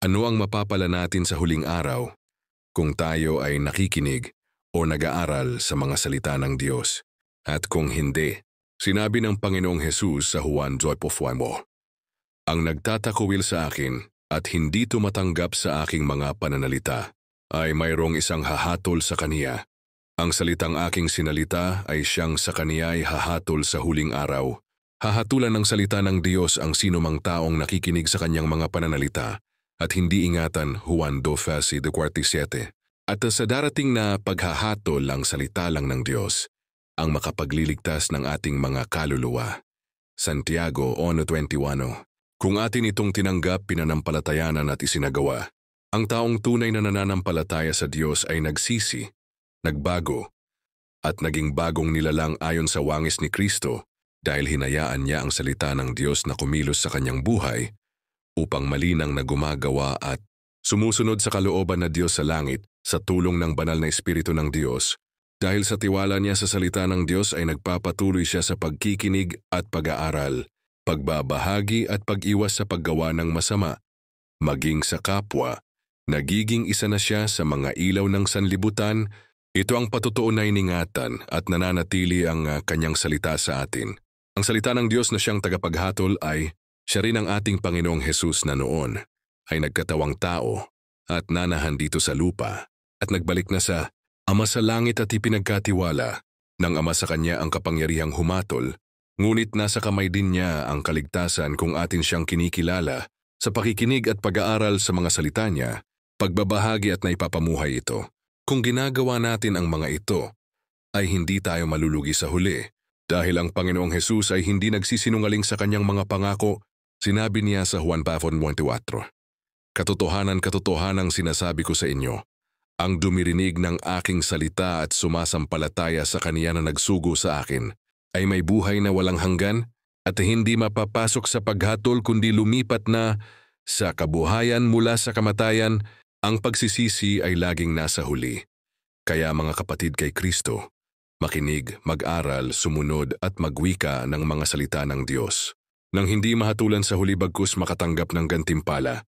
Ano ang mapapala natin sa huling araw kung tayo ay nakikinig o nag-aaral sa mga salita ng Diyos? At kung hindi, sinabi ng Panginoong Hesus sa Juan 12:1, "Ang nagtatakwil sa akin at hindi tumatanggap sa aking mga pananalita ay mayroong isang hahatol sa kaniya. Ang salitang aking sinalita ay siyang sa kaniya ay hahatol sa huling araw. Hahatulan ng salita ng Diyos ang sinumang taong nakikinig sa kanyang mga pananalita at hindi ingatan." Juan 12:47. At sa darating na paghahatol ang salita lang ng Diyos ang makapagliligtas ng ating mga kaluluwa. Santiago 1:21. Kung atin itong tinanggap, pinanampalatayanan at isinagawa, ang taong tunay na nananampalataya sa Diyos ay nagsisi, nagbago, at naging bagong nilalang ayon sa wangis ni Kristo dahil hinayaan niya ang salita ng Diyos na kumilos sa kanyang buhay upang malinang na gumagawa at sumusunod sa kalooban na Diyos sa langit sa tulong ng banal na Espiritu ng Diyos. Dahil sa tiwala niya sa salita ng Diyos ay nagpapatuloy siya sa pagkikinig at pag-aaral, pagbabahagi at pag-iwas sa paggawa ng masama. Maging sa kapwa, nagiging isa na siya sa mga ilaw ng sanlibutan. Ito ang patutuon na iningatan at nananatili ang kanyang salita sa atin. Ang salita ng Diyos na siyang tagapaghatol ay siya rin ang ating Panginoong Hesus na noon ay nagkatawang tao at nanahan dito sa lupa at nagbalik na sa Ama sa langit at ipinagkatiwala ng Ama sa kanya ang kapangyarihang humatol, ngunit nasa kamay din niya ang kaligtasan kung atin siyang kinikilala sa pakikinig at pag-aaral sa mga salita niya, pagbabahagi at naipapamuhay ito. Kung ginagawa natin ang mga ito, ay hindi tayo malulugi sa huli. Dahil ang Panginoong Hesus ay hindi nagsisinungaling sa kanyang mga pangako, sinabi niya sa Juan 4:4, "Katotohanan-katotohanang sinasabi ko sa inyo, ang dumirinig ng aking salita at sumasampalataya sa kaniya na nagsugo sa akin ay may buhay na walang hanggan at hindi mapapasok sa paghatol kundi lumipat na sa kabuhayan mula sa kamatayan." Ang pagsisisi ay laging nasa huli. Kaya mga kapatid kay Kristo, makinig, mag-aral, sumunod at magwika ng mga salita ng Diyos. Nang hindi mahatulan sa huli bagkus makatanggap ng gantimpala,